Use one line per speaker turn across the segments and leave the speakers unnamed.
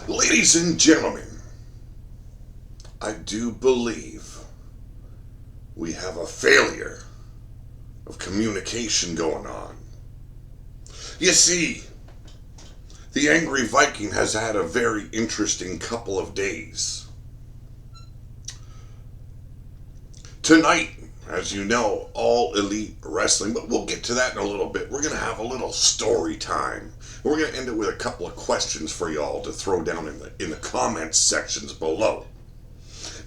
Ladies and gentlemen, I do believe we have a failure of communication going on. You see, the Angry Viking has had a very interesting couple of days. Tonight, as you know, All Elite Wrestling, but we'll get to that in a little bit. We're going to have a little story time. We're going to end it with a couple of questions for y'all to throw down in the comments sections below.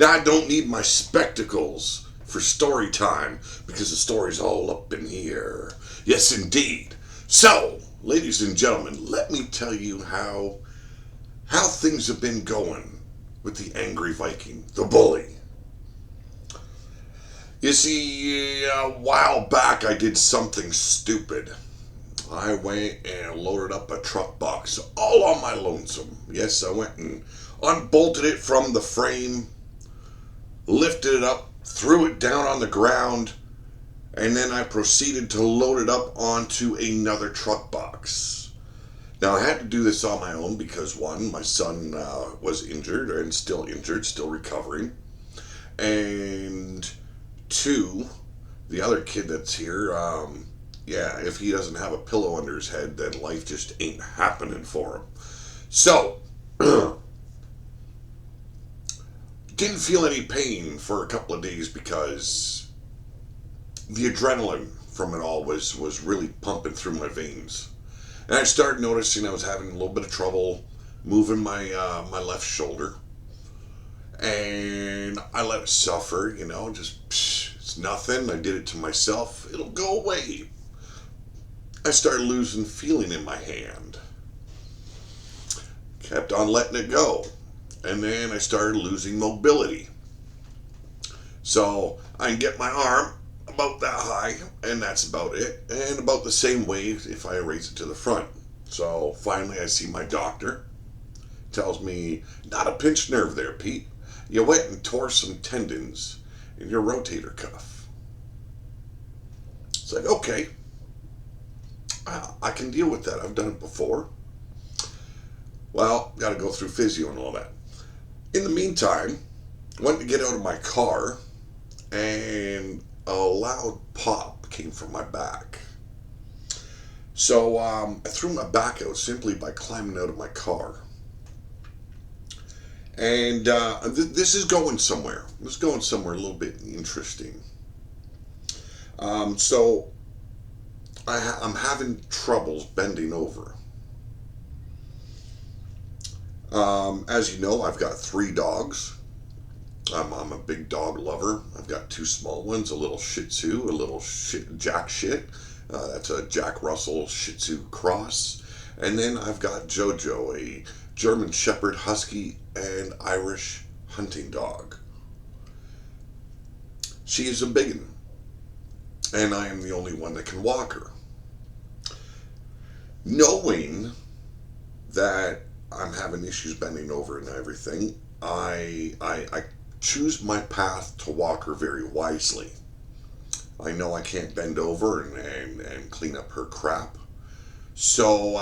Now, I don't need my spectacles for story time because the story's all up in here. Yes, indeed. So, ladies and gentlemen, let me tell you how things have been going with the Angry Viking, the bully. You see, a while back I did something stupid. I went and loaded up a truck box all on my lonesome. Yes, I went and unbolted it from the frame, lifted it up, threw it down on the ground, and then I proceeded to load it up onto another truck box. Now, I had to do this on my own because, one, my son was injured and still injured, still recovering. And two, the other kid that's here, if he doesn't have a pillow under his head, then life just ain't happening for him. So, didn't feel any pain for a couple of days because the adrenaline from it all was really pumping through my veins. And I started noticing I was having a little bit of trouble moving my left shoulder. And I let it suffer, it's nothing. I did it to myself. It'll go away. I started losing feeling in my hand. Kept on letting it go. And then I started losing mobility. So I can get my arm about that high, and that's about it. And about the same way if I raise it to the front. So finally I see my doctor. Tells me, not a pinched nerve there, Pete. You went and tore some tendons in your rotator cuff. It's like, okay. I can deal with that. I've done it before. Well, got to go through physio and all that. In the meantime, went to get out of my car, and a loud pop came from my back. So I threw my back out simply by climbing out of my car. And this is going somewhere. This is going somewhere a little bit interesting. So I'm having troubles bending over. As you know, I've got 3 dogs. I'm a big dog lover. I've got 2 small ones, a little Shih Tzu, a little Jack Shit. That's a Jack Russell Shih Tzu cross. And then I've got Jojo, a German Shepherd Husky and Irish hunting dog. She is a biggin, and I am the only one that can walk her. Knowing that I'm having issues bending over and everything, I choose my path to walk her very wisely. I know I can't bend over and clean up her crap. So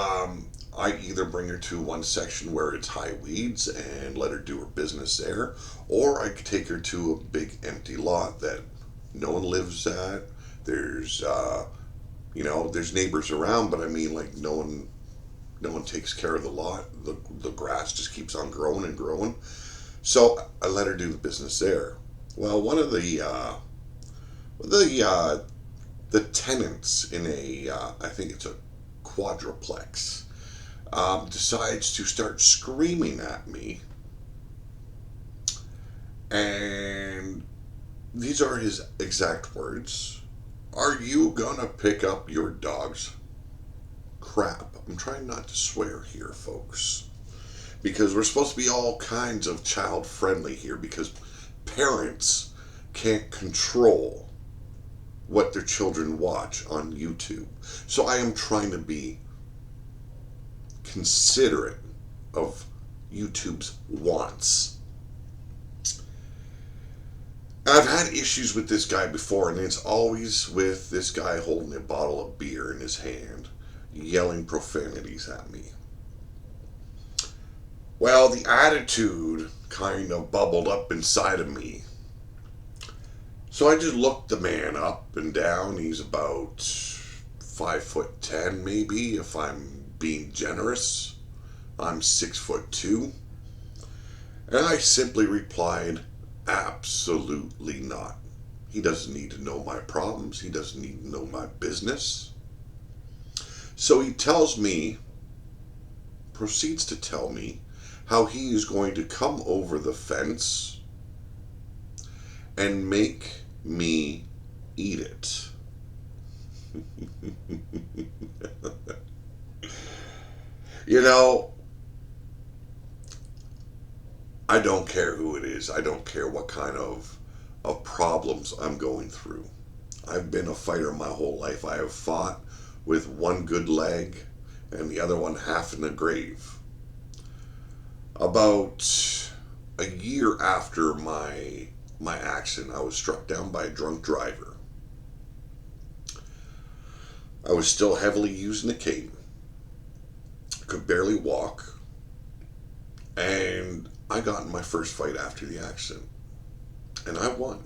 I either bring her to one section where it's high weeds and let her do her business there, or I could take her to a big empty lot that no one lives at. There's there's neighbors around, but I mean, like, no one takes care of the lot. The grass just keeps on growing and growing. So I let her do the business there. Well, one of the tenants in I think it's a quadruplex, decides to start screaming at me, and these are his exact words: "Are you gonna pick up your dog's crap?" I'm trying not to swear here, folks, because we're supposed to be all kinds of child friendly here, because parents can't control what their children watch on YouTube. So I am trying to be considerate of YouTube's wants. I've had issues with this guy before, and it's always with this guy holding a bottle of beer in his hand, yelling profanities at me. Well, the attitude kind of bubbled up inside of me. So I just looked the man up and down. He's about 5'10", maybe, if I'm being generous. I'm 6'2". And I simply replied, absolutely not. He doesn't need to know my problems. He doesn't need to know my business. So he proceeds to tell me, how he is going to come over the fence and make me eat it. You know, I don't care who it is. I don't care what kind of problems I'm going through. I've been a fighter my whole life. I have fought with one good leg and the other one half in the grave. About a year after my accident, I was struck down by a drunk driver. I was still heavily using a cane, could barely walk, and I got in my first fight after the accident, and I won.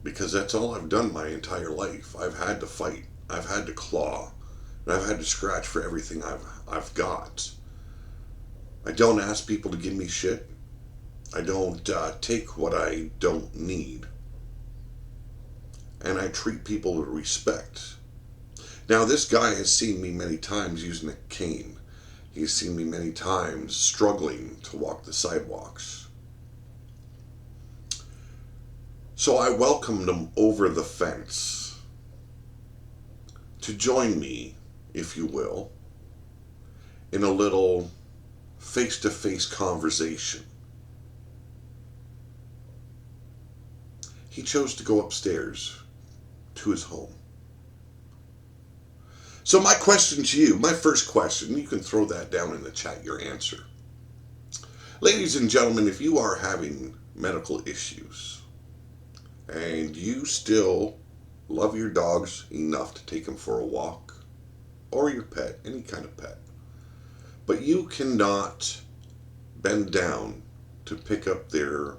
Because that's all I've done my entire life. I've had to fight, I've had to claw, and I've had to scratch for everything I've got. I don't ask people to give me shit. I don't take what I don't need. And I treat people with respect. Now, this guy has seen me many times using a cane. He's seen me many times struggling to walk the sidewalks. So I welcomed him over the fence to join me, if you will, in a little face-to-face conversation. He chose to go upstairs to his home. So my question to you, my first question, you can throw that down in the chat, your answer. Ladies and gentlemen, if you are having medical issues and you still love your dogs enough to take them for a walk, or your pet, any kind of pet, but you cannot bend down to pick up their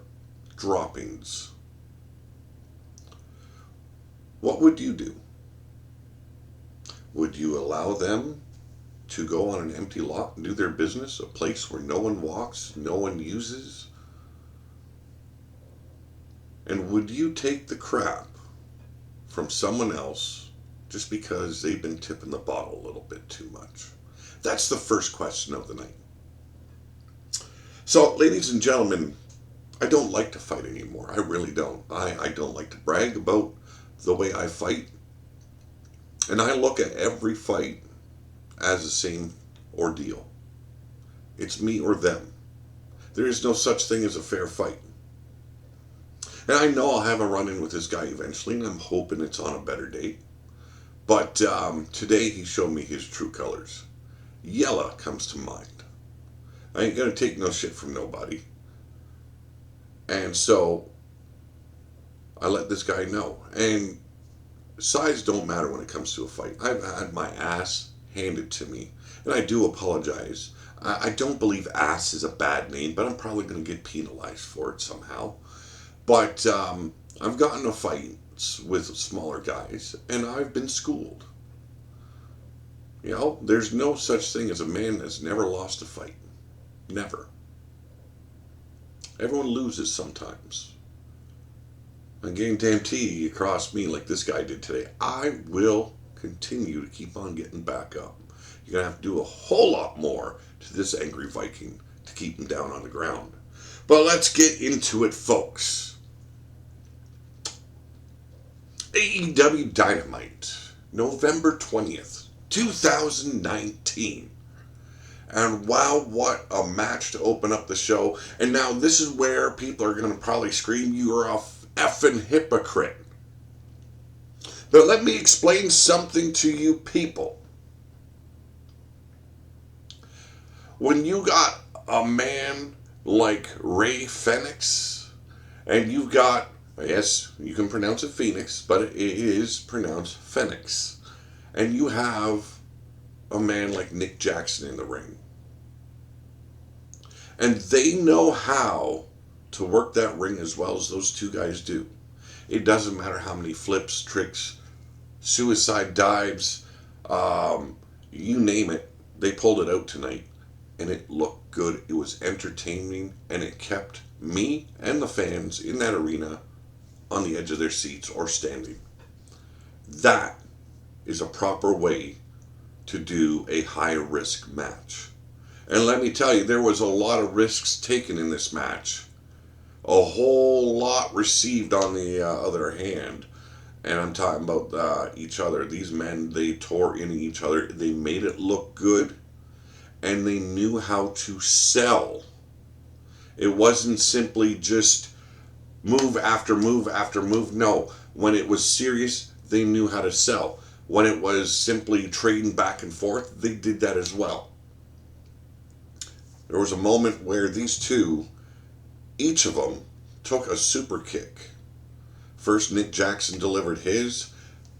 droppings, what would you do? Would you allow them to go on an empty lot and do their business, a place where no one walks, no one uses? And would you take the crap from someone else just because they've been tipping the bottle a little bit too much? That's the first question of the night. So, ladies and gentlemen, I don't like to fight anymore. I really don't. I don't like to brag about the way I fight. And I look at every fight as the same ordeal. It's me or them. There is no such thing as a fair fight. And I know I'll have a run-in with this guy eventually, and I'm hoping it's on a better day. But today he showed me his true colors. Yella comes to mind. I ain't gonna take no shit from nobody. And so I let this guy know. And size don't matter when it comes to a fight. I've had my ass handed to me, and I do apologize. I don't believe ass is a bad name, but I'm probably going to get penalized for it somehow. But I've gotten into fights with smaller guys, and I've been schooled. You know, there's no such thing as a man that's never lost a fight. Never. Everyone loses sometimes. I guarantee you cross me like this guy did today, I will continue to keep on getting back up. You're going to have to do a whole lot more to this angry Viking to keep him down on the ground. But let's get into it, folks. Aew Dynamite, November 20th, 2019. And wow, what a match to open up the show. And now this is where people are going to probably scream, you're a effing hypocrite. But let me explain something to you people. When you got a man like Ray Phoenix, and you've got, yes, you can pronounce it Phoenix, but it is pronounced Phoenix. And you have a man like Nick Jackson in the ring. And they know how to work that ring as well as those two guys do. It doesn't matter how many flips, tricks, suicide dives, you name it, they pulled it out tonight. And it looked good. It was entertaining. And it kept me and the fans in that arena on the edge of their seats or standing. That is a proper way to do a high risk match. And let me tell you, there was a lot of risks taken in this match. A whole lot received on the other hand. And I'm talking about each other. These men, they tore into each other. They made it look good. And they knew how to sell. It wasn't simply just move after move after move. No, when it was serious, they knew how to sell. When it was simply trading back and forth, they did that as well. There was a moment where these two, each of them, took a super kick. First, Nick Jackson delivered his.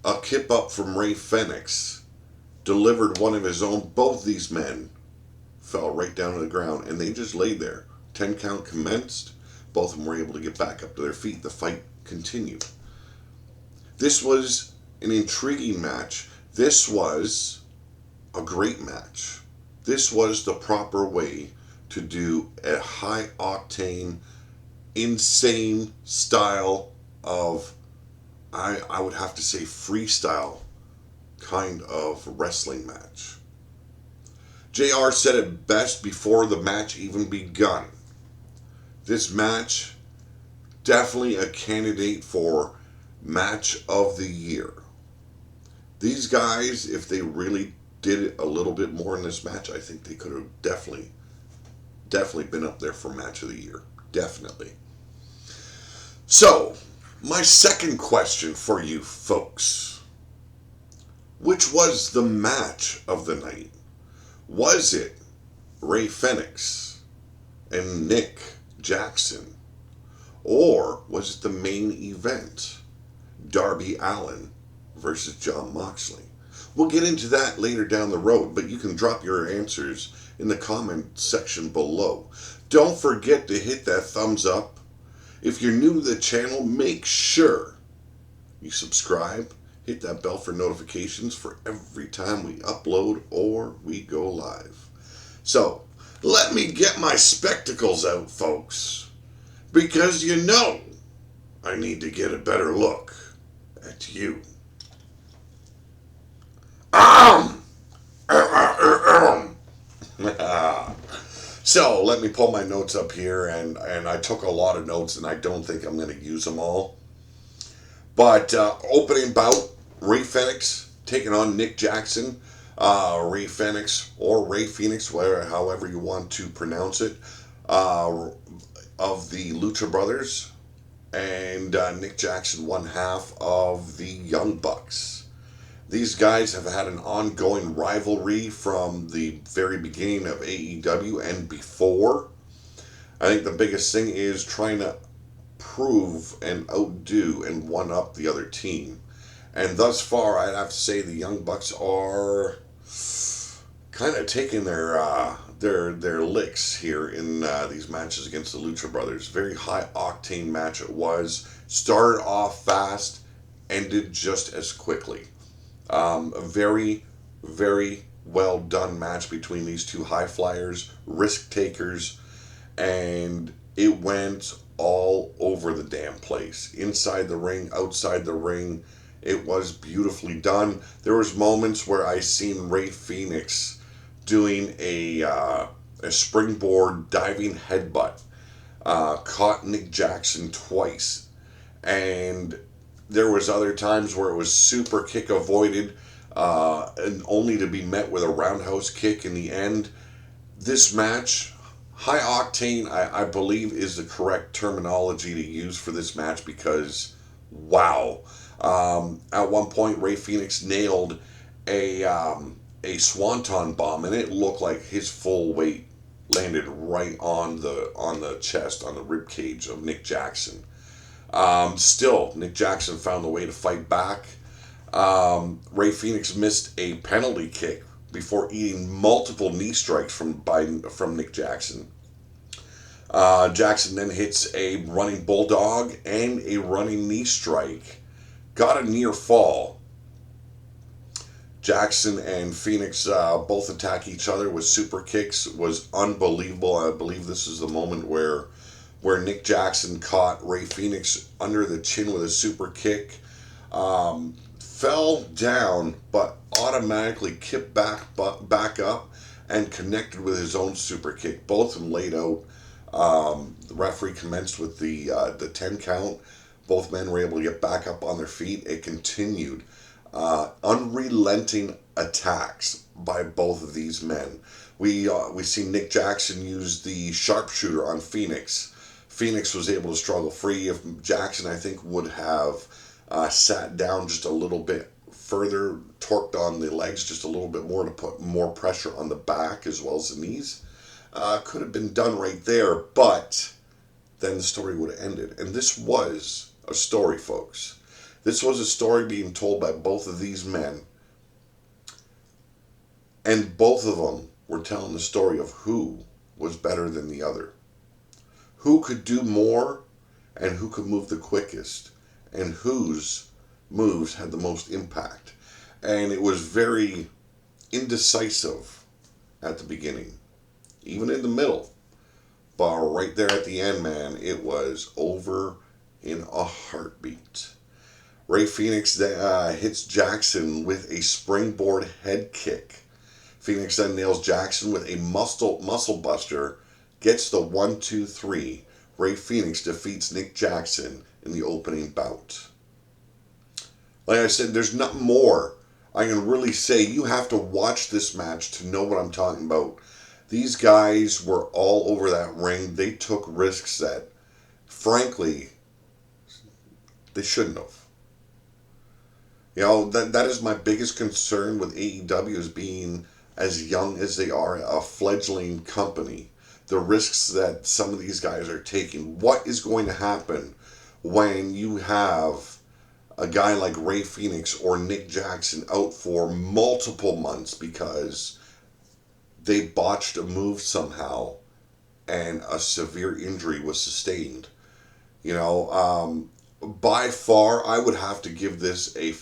A kip up from Ray Fenix delivered one of his own. Both these men fell right down to the ground, and they just laid there. 10 count commenced. Both of them were able to get back up to their feet. The fight continued. This was an intriguing match. This was a great match. This was the proper way to do a high octane, insane style of, I would have to say, freestyle kind of wrestling match. JR said it best before the match even begun. This match, definitely a candidate for match of the year. These guys, if they really did it a little bit more in this match, I think they could have definitely been up there for match of the year. Definitely. So, my second question for you folks. Which was the match of the night? Was it Ray Fenix and Nick Jackson? Or was it the main event, Darby Allin versus Jon Moxley? We'll get into that later down the road, but you can drop your answers in the comment section below. Don't forget to hit that thumbs up. If you're new to the channel, make sure you subscribe. Hit that bell for notifications for every time we upload or we go live. So, let me get my spectacles out, folks, because you know I need to get a better look at you. So, let me pull my notes up here, and I took a lot of notes, and I don't think I'm going to use them all. But opening bout, Ray Fenix taking on Nick Jackson. Ray Fenix or Ray Phoenix, however you want to pronounce it, of the Lucha Brothers. And Nick Jackson, one half of the Young Bucks. These guys have had an ongoing rivalry from the very beginning of AEW and before. I think the biggest thing is trying to prove and outdo and one-up the other team. And thus far, I'd have to say the Young Bucks are kind of taking their licks here in these matches against the Lucha Brothers. Very high-octane match it was. Started off fast, ended just as quickly. A very, very well done match between these two high flyers, risk takers, and it went all over the damn place. Inside the ring, outside the ring, it was beautifully done. There was moments where I seen Ray Phoenix doing a springboard diving headbutt, caught Nick Jackson twice, and there was other times where it was super kick avoided, and only to be met with a roundhouse kick in the end. This match, high octane, I believe is the correct terminology to use for this match, because wow. At one point, Ray Phoenix nailed a swanton bomb, and it looked like his full weight landed right on the chest, on the rib cage of Nick Jackson. Still, Nick Jackson found a way to fight back. Ray Phoenix missed a penalty kick before eating multiple knee strikes from Nick Jackson. Jackson then hits a running bulldog and a running knee strike. Got a near fall. Jackson and Phoenix both attack each other with super kicks. Was unbelievable. I believe this is the moment where Nick Jackson caught Ray Phoenix under the chin with a super kick. Fell down, but automatically kicked back up and connected with his own super kick. Both of them laid out. The referee commenced with the 10 count. Both men were able to get back up on their feet. It continued. Unrelenting attacks by both of these men. We see Nick Jackson use the sharpshooter on Phoenix. Phoenix was able to struggle free. If Jackson, I think, would have sat down just a little bit further, torqued on the legs just a little bit more to put more pressure on the back as well as the knees, could have been done right there, but then the story would have ended. And this was a story, folks. This was a story being told by both of these men. And both of them were telling the story of who was better than the other. Who could do more and who could move the quickest. And whose moves had the most impact. And it was very indecisive at the beginning. Even in the middle. But right there at the end, man, it was over in a heartbeat. Ray Phoenix hits Jackson with a springboard head kick. Phoenix then nails Jackson with a muscle buster, gets the 1-2-3. Ray Phoenix defeats Nick Jackson in the opening bout. Like I said, there's nothing more I can really say. You have to watch this match to know what I'm talking about. These guys were all over that ring. They took risks that, frankly, they shouldn't have. You know, that is my biggest concern with AEW, is being as young as they are, a fledgling company. The risks that some of these guys are taking. What is going to happen when you have a guy like Ray Phoenix or Nick Jackson out for multiple months because they botched a move somehow and a severe injury was sustained? You know, by far, I would have to give this a...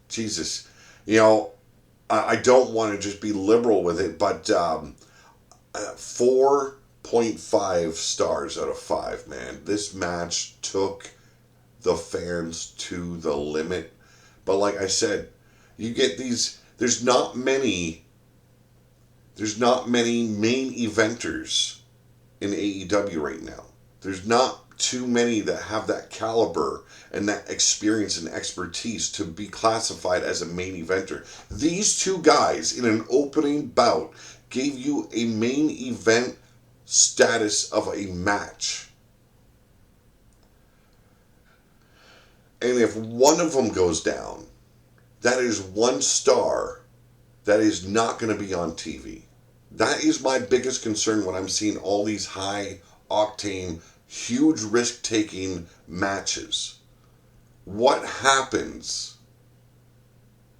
Jesus, you know, I don't want to just be liberal with it, but 4.5 stars out of 5, man. This match took the fans to the limit. But like I said, you get these... There's not many main eventers in AEW right now. There's not too many that have that caliber and that experience and expertise to be classified as a main eventer. These two guys in an opening bout gave you a main event status of a match. And if one of them goes down, that is 1 star that is not going to be on TV. That is my biggest concern when I'm seeing all these high octane, huge risk-taking matches. What happens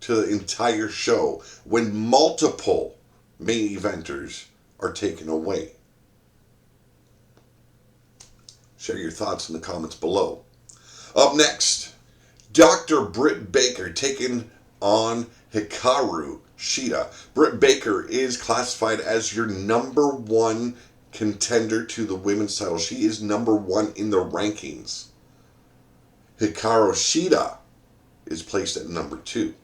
to the entire show when multiple main eventers are taken away? Share your thoughts in the comments below. Up next, Dr. Britt Baker taking on Hikaru Shida. Britt Baker is classified as your number 1 contender to the women's title. She is number 1 in the rankings. Hikaru Shida is placed at number 2.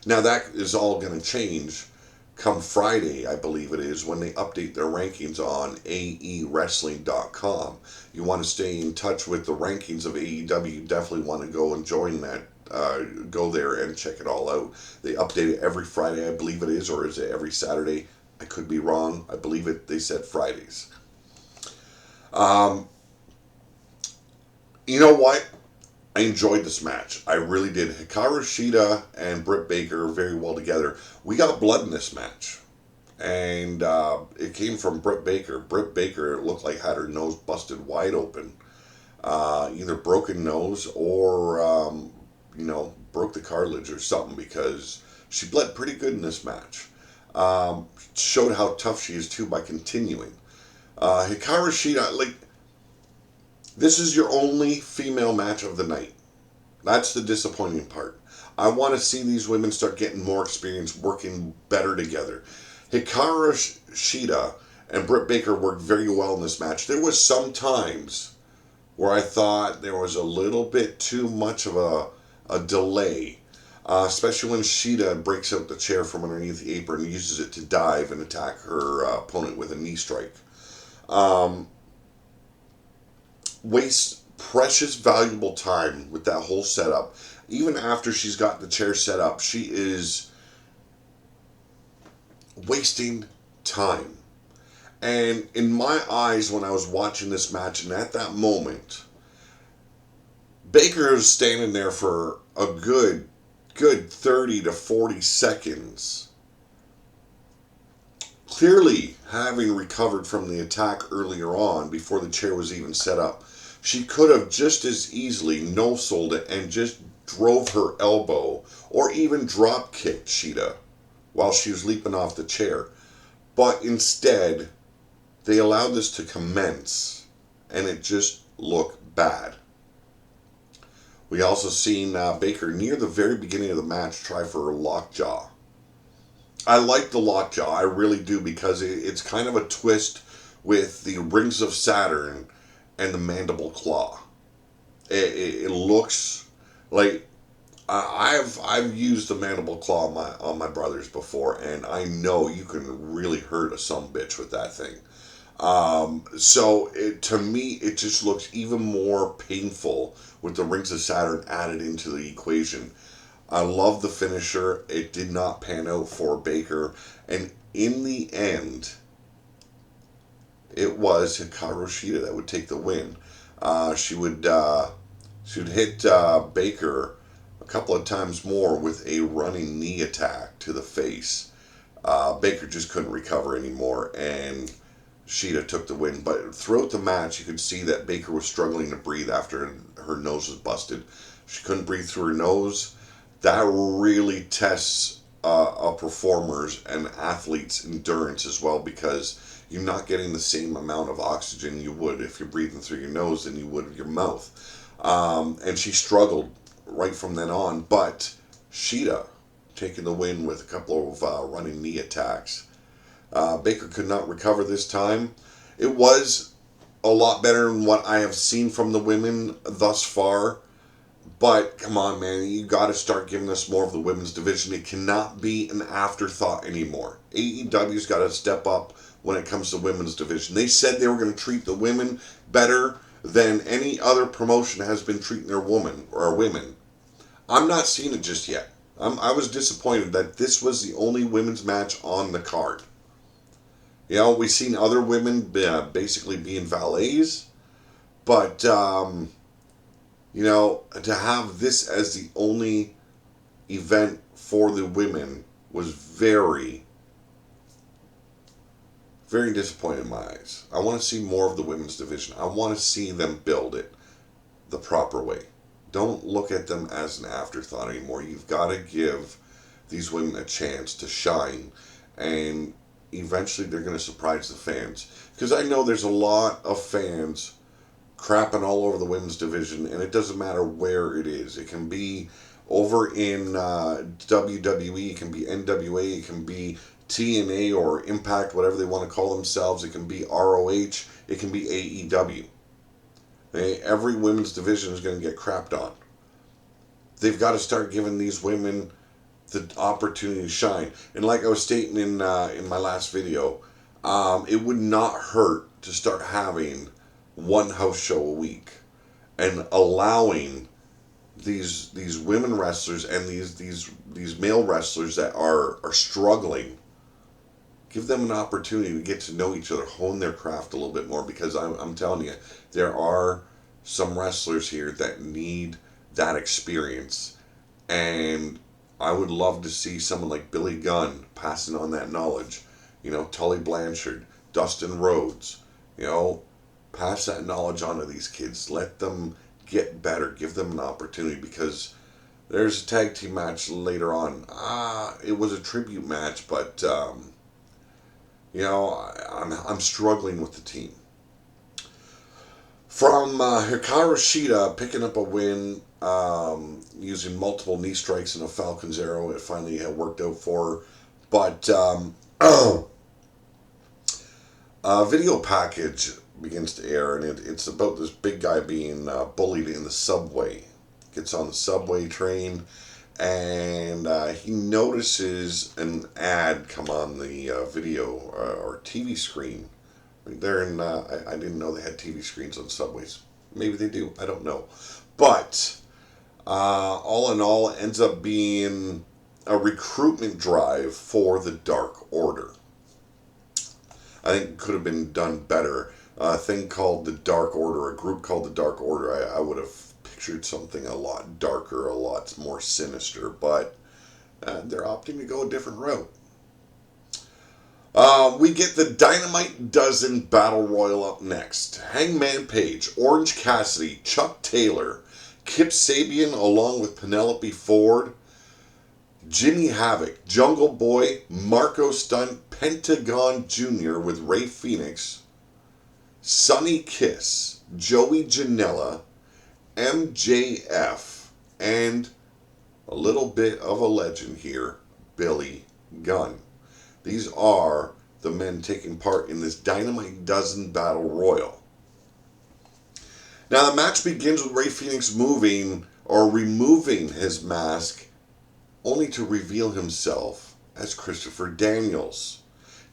Now that is all going to change come Friday, I believe it is, when they update their rankings on AEWrestling.com. You want to stay in touch with the rankings of AEW, you definitely want to go and join that. Go there and check it all out. They update it every Friday, I believe it is, or is it every Saturday? I could be wrong. I believe it. They said Fridays. You know what? I enjoyed this match. I really did. Hikaru Shida and Britt Baker very well together. We got blood in this match. And it came from Britt Baker. Britt Baker, it looked like, had her nose busted wide open. Either broken nose or, broke the cartilage or something, because she bled pretty good in this match. Showed how tough she is, too, by continuing. Hikaru Shida, like, this is your only female match of the night. That's the disappointing part. I want to see these women start getting more experience working better together. Hikaru Shida and Britt Baker worked very well in this match. There was some times where I thought there was a little bit too much of a delay, especially when Shida breaks out the chair from underneath the apron and uses it to dive and attack her opponent with a knee strike. Wastes precious, valuable time with that whole setup. Even after she's got the chair set up, she is wasting time. And in my eyes, when I was watching this match, and at that moment, Baker was standing there for a good 30 to 40 seconds, clearly having recovered from the attack earlier on before the chair was even set up. She could have just as easily no-sold it and just drove her elbow or even drop kicked Shida while she was leaping off the chair. But instead, they allowed this to commence, and it just looked bad. We also seen Baker near the very beginning of the match try for a lockjaw. I like the lockjaw, I really do, because it's kind of a twist with the Rings of Saturn and the mandible claw. It looks like I've used the mandible claw on my brothers before, and I know you can really hurt a sumbitch with that thing. So to me, it just looks even more painful with the Rings of Saturn added into the equation. I love the finisher. It did not pan out for Baker, and in the end, it was Hikaru Shida that would take the win. She would hit Baker a couple of times more with a running knee attack to the face. Baker just couldn't recover anymore, and Shida took the win. But throughout the match, you could see that Baker was struggling to breathe after her nose was busted. She couldn't breathe through her nose. That really tests a performer's and athlete's endurance as well, because you're not getting the same amount of oxygen you would if you're breathing through your nose than you would with your mouth. And she struggled right from then on, but Shida taking the win with a couple of running knee attacks. Baker could not recover this time. It was a lot better than what I have seen from the women thus far. But come on, man, you got to start giving us more of the women's division. It cannot be an afterthought anymore. AEW's got to step up when it comes to women's division. They said they were going to treat the women better than any other promotion has been treating their women. I'm not seeing it just yet. I was disappointed that this was the only women's match on the card. You know, we've seen other women basically being valets, but you know, to have this as the only event for the women was very, very disappointing in my eyes. I want to see more of the women's division. I want to see them build it the proper way. Don't look at them as an afterthought anymore. You've got to give these women a chance to shine, and eventually they're going to surprise the fans. Because I know there's a lot of fans crapping all over the women's division, and it doesn't matter where it is. It can be over in WWE, it can be NWA, it can be TNA or Impact, whatever they want to call themselves. It can be ROH, it can be AEW. Every women's division is going to get crapped on. They've got to start giving these women the opportunity to shine. And like I was stating in my last video, it would not hurt to start having one house show a week and allowing these women wrestlers and these male wrestlers that are struggling, give them an opportunity to get to know each other, hone their craft a little bit more, because I'm telling you, there are some wrestlers here that need that experience, and I would love to see someone like Billy Gunn passing on that knowledge. You know, Tully Blanchard, Dustin Rhodes, you know, pass that knowledge on to these kids. Let them get better. Give them an opportunity, because there's a tag team match later on. It was a tribute match, but I'm struggling with the team. From Hikaru Shida picking up a win using multiple knee strikes and a Falcon's arrow, it finally had worked out for her. But a video package begins to air, and it's about this big guy being bullied in the subway. Gets on the subway train, and he notices an ad come on the video or TV screen. They're in. I didn't know they had TV screens on subways. Maybe they do. I don't know. But all in all, it ends up being a recruitment drive for the Dark Order. I think it could have been done better. A thing called the Dark Order, a group called the Dark Order, I would have pictured something a lot darker, a lot more sinister, but they're opting to go a different route. We get the Dynamite Dozen Battle Royal up next. Hangman Page, Orange Cassidy, Chuck Taylor, Kip Sabian along with Penelope Ford, Jimmy Havoc, Jungle Boy, Marco Stunt, Pentagon Jr. with Ray Phoenix, Sonny Kiss, Joey Janela, MJF, and a little bit of a legend here, Billy Gunn. These are the men taking part in this Dynamite Dozen Battle Royal. Now the match begins with Ray Phoenix moving or removing his mask only to reveal himself as Christopher Daniels.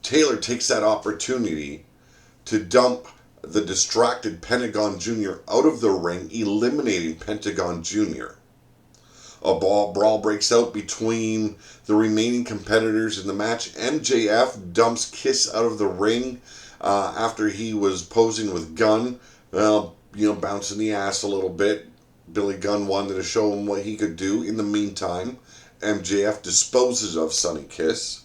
Taylor takes that opportunity to dump the distracted Pentagon Jr. out of the ring, eliminating Pentagon Jr. A brawl breaks out between the remaining competitors in the match. MJF dumps Kiss out of the ring after he was posing with Gunn, bouncing the ass a little bit. Billy Gunn wanted to show him what he could do. In the meantime, MJF disposes of Sonny Kiss.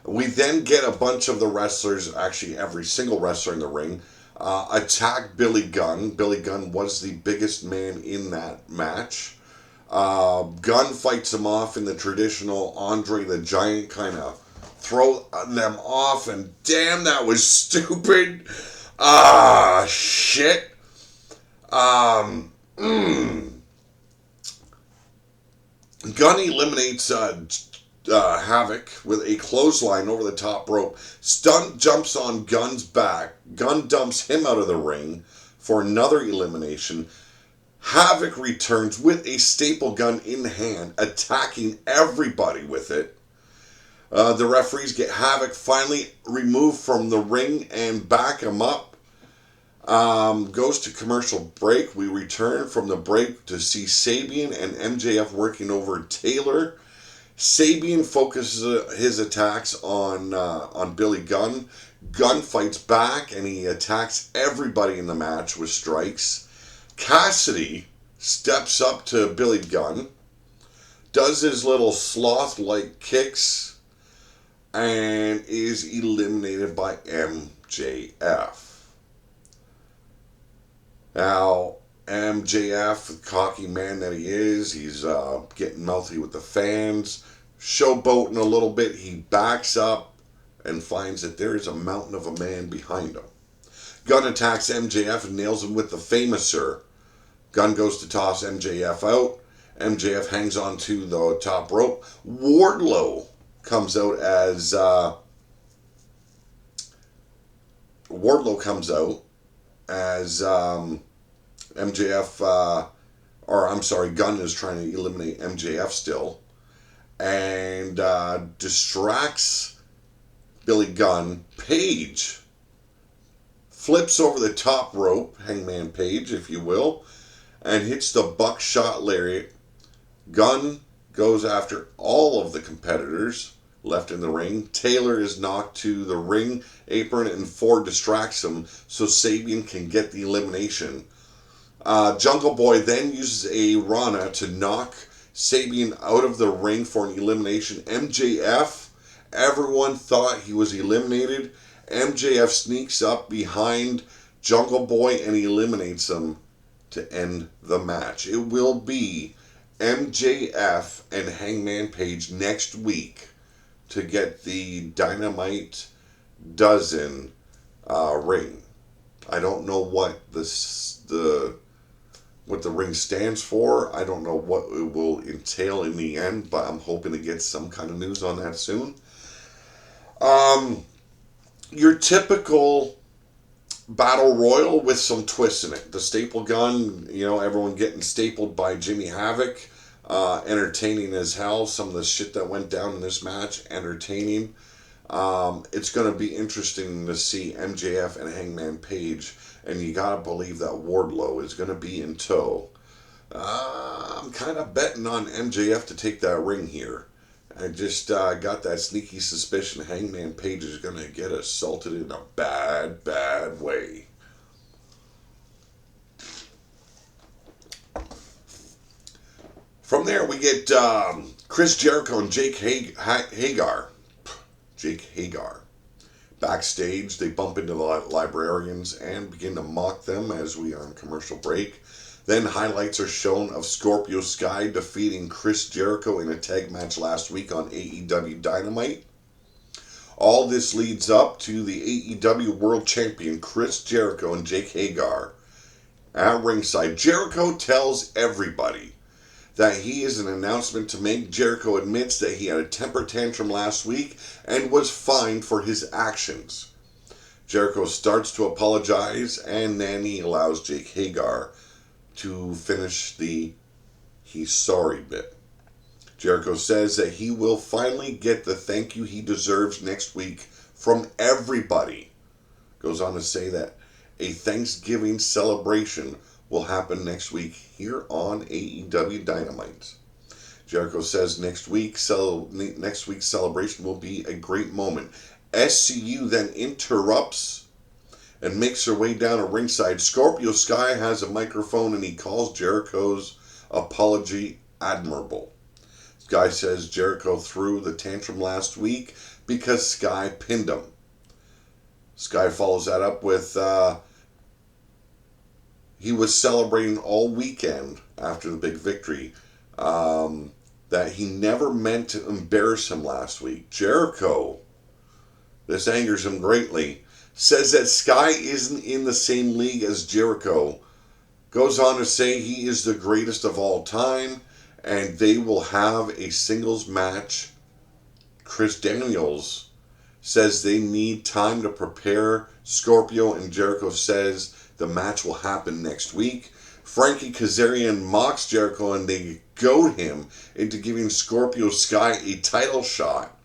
We then get a bunch of the wrestlers, actually every single wrestler in the ring, attack Billy Gunn. Billy Gunn was the biggest man in that match. Gunn fights him off in the traditional Andre the Giant kind of throw them off, and damn, that was stupid. Shit. Gunn eliminates Havoc with a clothesline over the top rope. Stunt jumps on Gunn's back. Gunn dumps him out of the ring for another elimination. Havoc returns with a staple gun in hand, attacking everybody with it. The referees get Havoc finally removed from the ring and back him up. Goes to commercial break. We return from the break to see Sabian and MJF working over Taylor. Sabian focuses his attacks on Billy Gunn. Gunn fights back and he attacks everybody in the match with strikes. Cassidy steps up to Billy Gunn, does his little sloth-like kicks, and is eliminated by MJF. Now, MJF, the cocky man that he is, he's getting mouthy with the fans, showboating a little bit. He backs up and finds that there is a mountain of a man behind him. Gunn attacks MJF and nails him with the Famouser. Gunn goes to toss MJF out. MJF hangs on to the top rope. Wardlow comes out as MJF, Gunn is trying to eliminate MJF still, and distracts Billy Gunn. Page flips over the top rope, Hangman Page, if you will, and hits the buckshot lariat. Gunn goes after all of the competitors left in the ring. Taylor is knocked to the ring apron and Ford distracts him so Sabian can get the elimination. Jungle Boy then uses a Rana to knock Sabian out of the ring for an elimination. MJF, everyone thought he was eliminated. MJF sneaks up behind Jungle Boy and he eliminates him to end the match. It will be MJF and Hangman Page next week to get the Dynamite doesn't ring. I don't know what the ring stands for. I don't know what it will entail in the end, but I'm hoping to get some kind of news on that soon. Um, your typical battle royal with some twists in it. The staple gun, everyone getting stapled by Jimmy Havoc. Entertaining as hell. Some of the shit that went down in this match, entertaining. It's going to be interesting to see MJF and Hangman Page, and you got to believe that Wardlow is going to be in tow. I'm kind of betting on MJF to take that ring here. I just got that sneaky suspicion Hangman Page is going to get assaulted in a bad, bad way. From there, we get Chris Jericho and Jake Hagar. Jake Hagar. Backstage, they bump into the librarians and begin to mock them as we are on commercial break. Then highlights are shown of Scorpio Sky defeating Chris Jericho in a tag match last week on AEW Dynamite. All this leads up to the AEW World Champion Chris Jericho and Jake Hagar at ringside. Jericho tells everybody that he is an announcement to make. Jericho admits that he had a temper tantrum last week and was fined for his actions. Jericho starts to apologize, and then he allows Jake Hagar to finish the "he's sorry" bit. Jericho says that he will finally get the thank you he deserves next week from everybody. Goes on to say that a Thanksgiving celebration will happen next week here on AEW Dynamite. Jericho says next week's celebration will be a great moment. SCU then interrupts and makes her way down to ringside. Scorpio Sky has a microphone and he calls Jericho's apology admirable. Sky says Jericho threw the tantrum last week because Sky pinned him. Sky follows that up with he was celebrating all weekend after the big victory, that he never meant to embarrass him last week. Jericho, this angers him greatly, says that Sky isn't in the same league as Jericho. Goes on to say he is the greatest of all time, and they will have a singles match. Chris Daniels says they need time to prepare. Scorpio and Jericho says the match will happen next week. Frankie Kazarian mocks Jericho and they goad him into giving Scorpio Sky a title shot.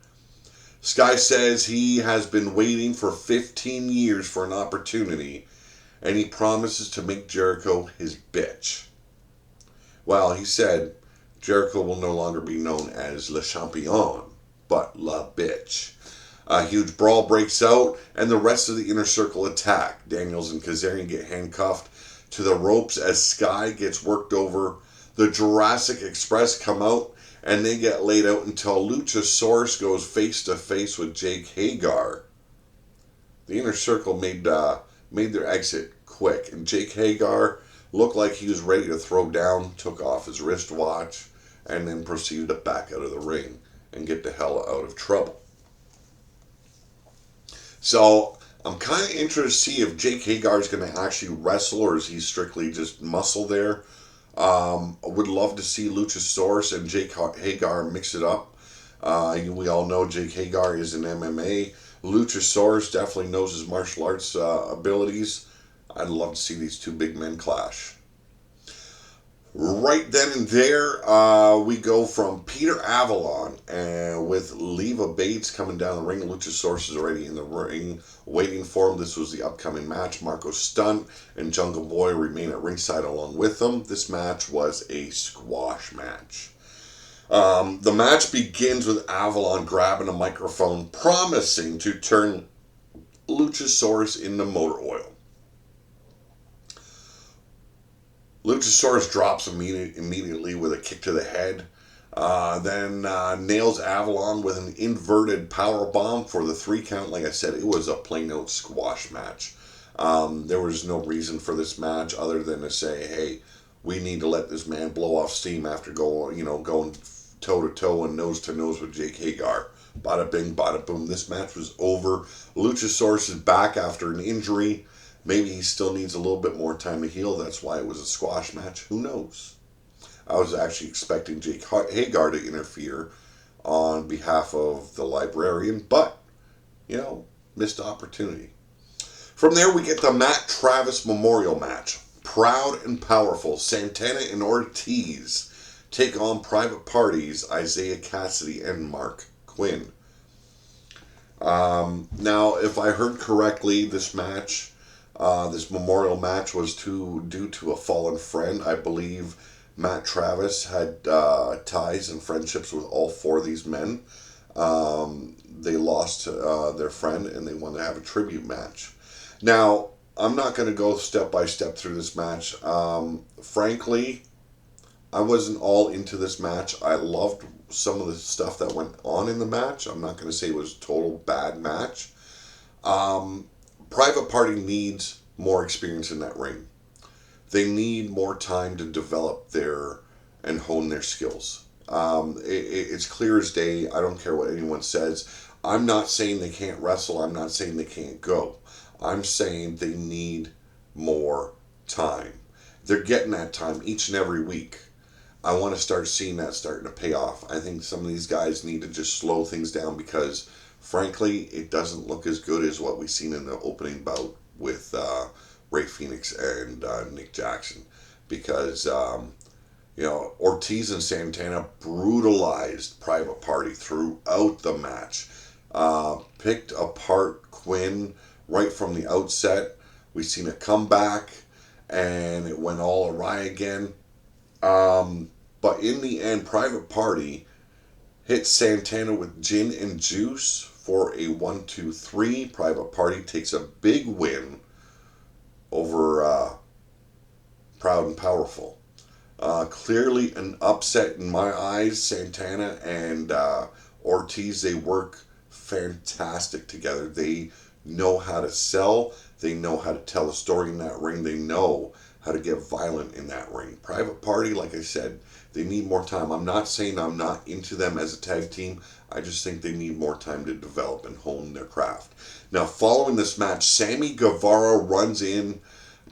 Sky says he has been waiting for 15 years for an opportunity, and he promises to make Jericho his bitch. Well, he said Jericho will no longer be known as Le Champion, but La Bitch. A huge brawl breaks out, and the rest of the Inner Circle attack. Daniels and Kazarian get handcuffed to the ropes as Sky gets worked over. The Jurassic Express come out, and they get laid out until Luchasaurus goes face to face with Jake Hagar. The Inner Circle made their exit quick, and Jake Hagar looked like he was ready to throw down, took off his wristwatch, and then proceeded to back out of the ring and get the hell out of trouble. So I'm kind of interested to see if Jake Hagar is going to actually wrestle or is he strictly just muscle there. I would love to see Luchasaurus and Jake Hagar mix it up. We all know Jake Hagar is in MMA. Luchasaurus definitely knows his martial arts abilities. I'd love to see these two big men clash. Right then and there, we go from Peter Avalon and with Leva Bates coming down the ring. Luchasaurus is already in the ring waiting for him. This was the upcoming match. Marco Stunt and Jungle Boy remain at ringside along with them. This match was a squash match. The match begins with Avalon grabbing a microphone, promising to turn Luchasaurus into motor oil. Luchasaurus drops immediately with a kick to the head. Then nails Avalon with an inverted powerbomb for the 3 count. Like I said, it was a plain out squash match. There was no reason for this match other than to say, hey, we need to let this man blow off steam after going toe to toe and nose to nose with Jake Hagar. Bada bing, bada boom. This match was over. Luchasaurus is back after an injury. Maybe he still needs a little bit more time to heal. That's why it was a squash match. Who knows? I was actually expecting Jake Hagar to interfere on behalf of the librarian, but, missed opportunity. From there, we get the Matt Travis Memorial match. Proud and Powerful, Santana and Ortiz take on Private Parties, Isaiah Cassidy and Mark Quinn. Now, if I heard correctly, this match, this memorial match, was due to a fallen friend. I believe Matt Travis had ties and friendships with all four of these men. They lost their friend and they wanted to have a tribute match. Now, I'm not going to go step by step through this match. Frankly, I wasn't all into this match. I loved some of the stuff that went on in the match. I'm not going to say it was a total bad match. Private Party needs more experience in that ring. They need more time to develop and hone their skills. It's clear as day. I don't care what anyone says. I'm not saying they can't wrestle. I'm not saying they can't go. I'm saying they need more time. They're getting that time each and every week. I want to start seeing that starting to pay off. I think some of these guys need to just slow things down because, frankly, it doesn't look as good as what we've seen in the opening bout with Ray Phoenix and Nick Jackson. Because, Ortiz and Santana brutalized Private Party throughout the match. Picked apart Quinn right from the outset. We've seen a comeback, and it went all awry again. But in the end, Private Party hit Santana with gin and juice for a 1-2-3. Private Party takes a big win over Proud and Powerful. Clearly an upset in my eyes. Santana and Ortiz, they work fantastic together. They know how to sell. They know how to tell a story in that ring. They know how to get violent in that ring. Private Party, like I said, they need more time. I'm not saying I'm not into them as a tag team. I just think they need more time to develop and hone their craft. Now, following this match, Sammy Guevara runs in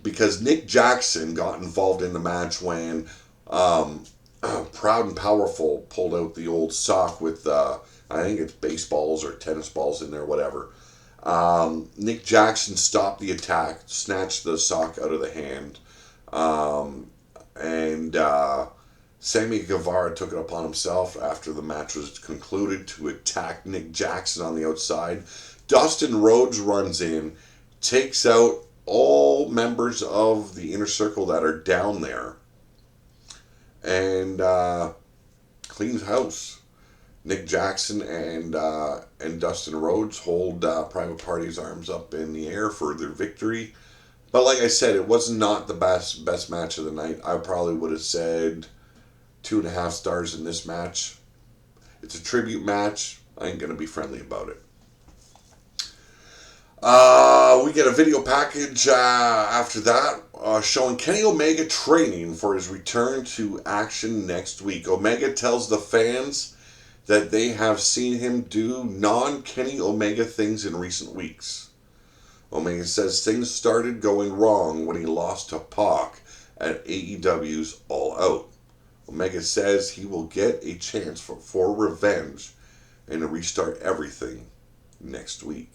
because Nick Jackson got involved in the match when Proud and Powerful pulled out the old sock with, I think it's baseballs or tennis balls in there, whatever. Nick Jackson stopped the attack, snatched the sock out of the hand, and Sammy Guevara took it upon himself after the match was concluded to attack Nick Jackson on the outside. Dustin Rhodes runs in, takes out all members of the inner circle that are down there, and cleans house. Nick Jackson and Dustin Rhodes hold Private Party's arms up in the air for their victory. But like I said, it was not the best match of the night. I probably would have said 2.5 stars in this match. It's a tribute match. I ain't going to be friendly about it. We get a video package after that showing Kenny Omega training for his return to action next week. Omega tells the fans that they have seen him do non-Kenny Omega things in recent weeks. Omega says things started going wrong when he lost to Pac at AEW's All Out. Omega says he will get a chance for revenge and to restart everything next week.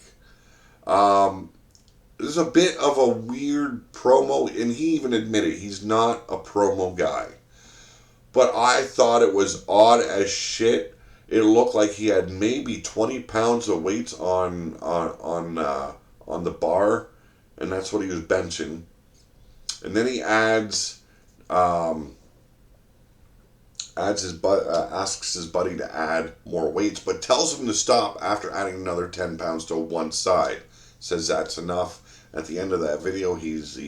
This is a bit of a weird promo, and he even admitted he's not a promo guy. But I thought it was odd as shit. It looked like he had maybe 20 pounds of weights on the bar, and that's what he was benching. And then he asks his buddy to add more weights, but tells him to stop after adding another 10 pounds to one side. Says that's enough. At the end of that video, he's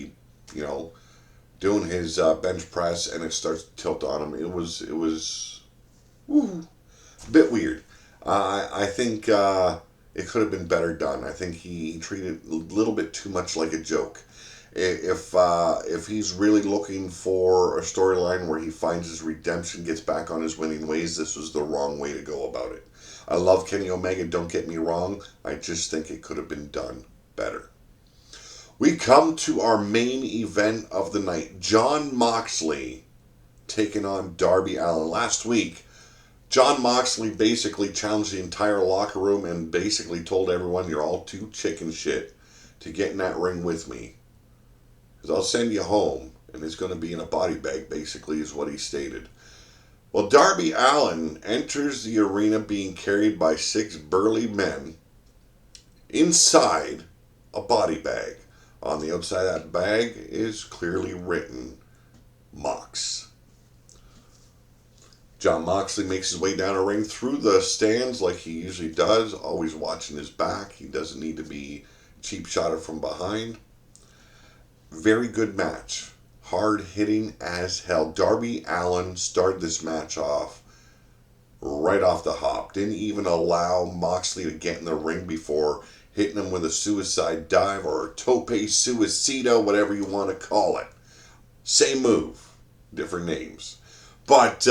doing his bench press, and it starts to tilt on him. It was a bit weird. I think it could have been better done. I think he treated it a little bit too much like a joke. If he's really looking for a storyline where he finds his redemption, gets back on his winning ways, this was the wrong way to go about it. I love Kenny Omega, don't get me wrong. I just think it could have been done better. We come to our main event of the night. Jon Moxley taking on Darby Allin. Last week, Jon Moxley basically challenged the entire locker room and basically told everyone, you're all too chicken shit to get in that ring with me. Because I'll send you home, and it's going to be in a body bag, basically, is what he stated. Well, Darby Allin enters the arena being carried by 6 burly men inside a body bag. On the outside of that bag is clearly written, Mox. Jon Moxley makes his way down a ring through the stands like he usually does, always watching his back. He doesn't need to be cheap shotted from behind. Very good match. Hard hitting as hell. Darby Allin started this match off right off the hop. Didn't even allow Moxley to get in the ring before hitting him with a suicide dive or a tope suicida, whatever you want to call it. Same move, different names. But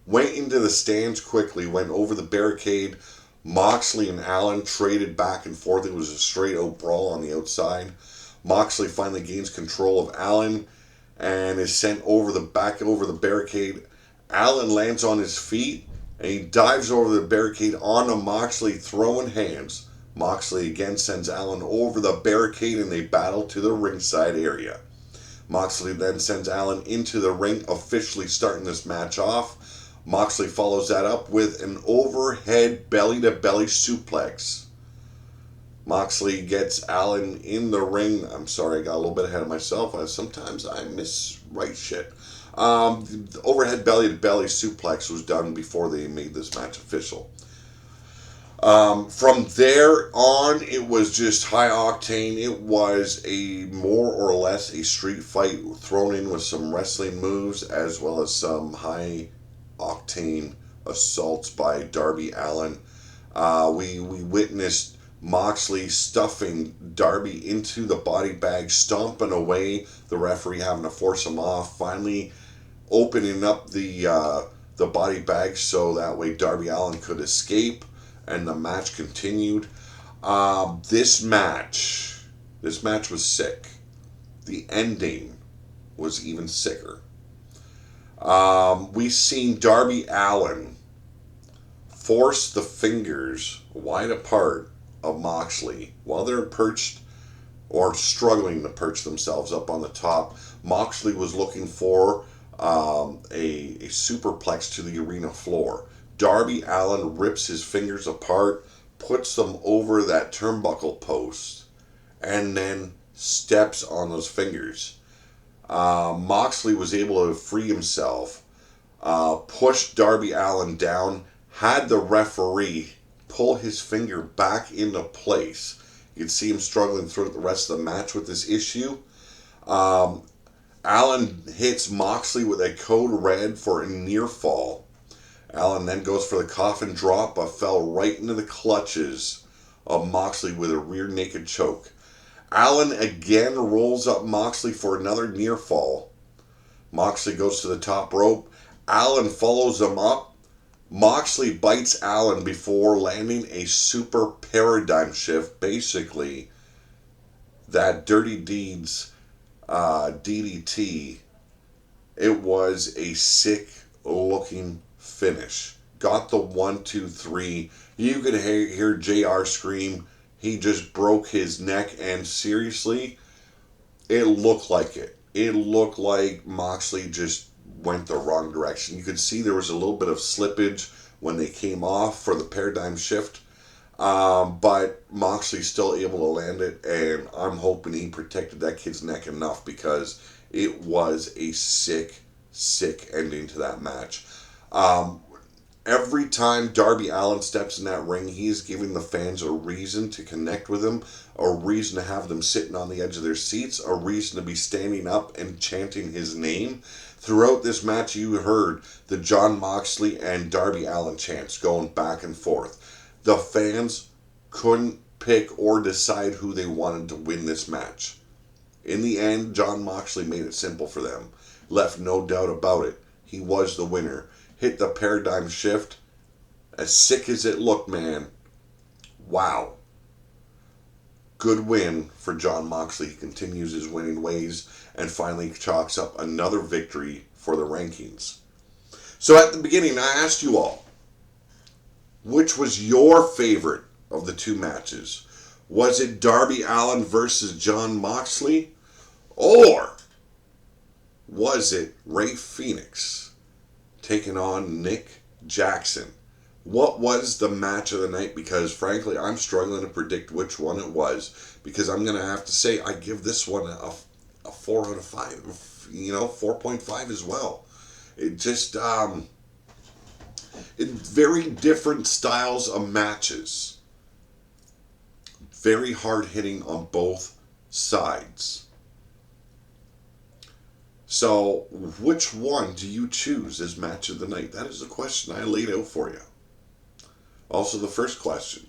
went into the stands quickly, went over the barricade. Moxley and Allin traded back and forth. It was a straight out brawl on the outside. Moxley finally gains control of Allin and is sent over the barricade. Allin lands on his feet and he dives over the barricade onto Moxley, throwing hands. Moxley again sends Allin over the barricade and they battle to the ringside area. Moxley then sends Allin into the ring, officially starting this match off. Moxley follows that up with an overhead belly-to-belly suplex. Moxley gets Allin in the ring. I'm sorry, I got a little bit ahead of myself. Sometimes I miswrite shit. The overhead belly-to-belly suplex was done before they made this match official. From there on, it was just high octane. It was a more or less a street fight thrown in with some wrestling moves as well as some high octane assaults by Darby Allin. We witnessed Moxley stuffing Darby into the body bag, stomping away, the referee having to force him off, finally opening up the body bag so that way Darby Allin could escape. And the match continued. This match was sick. The ending was even sicker. We seen Darby Allin force the fingers wide apart of Moxley while they're perched or struggling to perch themselves up on the top. Moxley was looking for a superplex to the arena floor. Darby Allin rips his fingers apart, puts them over that turnbuckle post, and then steps on those fingers. Moxley was able to free himself, pushed Darby Allin down, had the referee pull his finger back into place. You could see him struggling throughout the rest of the match with this issue. Allin hits Moxley with a code red for a near fall. Allin then goes for the coffin drop, but fell right into the clutches of Moxley with a rear naked choke. Allin again rolls up Moxley for another near fall. Moxley goes to the top rope. Allin follows him up. Moxley bites Allin before landing a super paradigm shift, basically that Dirty Deeds DDT. It was a sick looking finish. Got the 1, 2, 3. You could hear JR scream. He just broke his neck, and seriously, it looked like it. It looked like Moxley just went the wrong direction. You could see there was a little bit of slippage when they came off for the paradigm shift, but Moxley's still able to land it, and I'm hoping he protected that kid's neck enough because it was a sick, sick ending to that match. Every time Darby Allin steps in that ring, he's giving the fans a reason to connect with him, a reason to have them sitting on the edge of their seats, a reason to be standing up and chanting his name. Throughout this match, you heard the Jon Moxley and Darby Allin chants going back and forth. The fans couldn't pick or decide who they wanted to win this match. In the end, Jon Moxley made it simple for them. Left no doubt about it. He was the winner. Hit the paradigm shift, As sick as it looked, man, wow. Good win for Jon Moxley. He continues his winning ways and finally chalks up another victory for the rankings. So at the beginning, I asked you all, which was your favorite of the two matches? Was it Darby Allin versus Jon Moxley? Or was it Rey Fenix taking on Nick Jackson? What was the match of the night? Because frankly, I'm struggling to predict which one it was. Because I'm going to have to say I give this one a 4 out of 5. 4.5 as well. It just, very different styles of matches. Very hard hitting on both sides. So, which one do you choose as match of the night? That is the question I laid out for you. Also, the first question.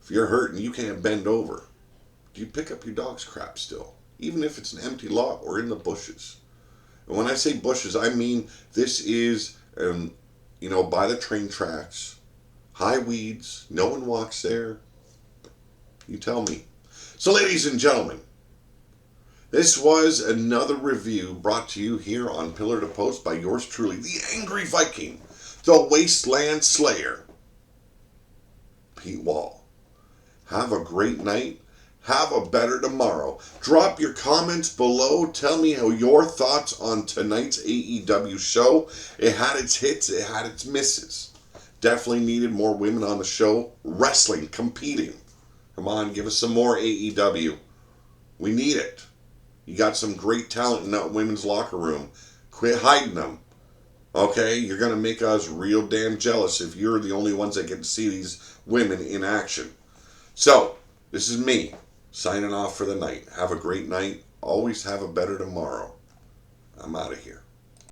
If you're hurt and you can't bend over, do you pick up your dog's crap still? Even if it's an empty lot or in the bushes. And when I say bushes, I mean this is, by the train tracks, high weeds, no one walks there. You tell me. So, ladies and gentlemen, this was another review brought to you here on Pillar to Post by yours truly, the Angry Viking, the Wasteland Slayer, Pete Wall. Have a great night. Have a better tomorrow. Drop your comments below. Tell me how your thoughts on tonight's AEW show. It had its hits. It had its misses. Definitely needed more women on the show. Wrestling, competing. Come on, give us some more AEW. We need it. You got some great talent in that women's locker room. Quit hiding them. Okay? You're going to make us real damn jealous if you're the only ones that get to see these women in action. So, this is me signing off for the night. Have a great night. Always have a better tomorrow. I'm out of here.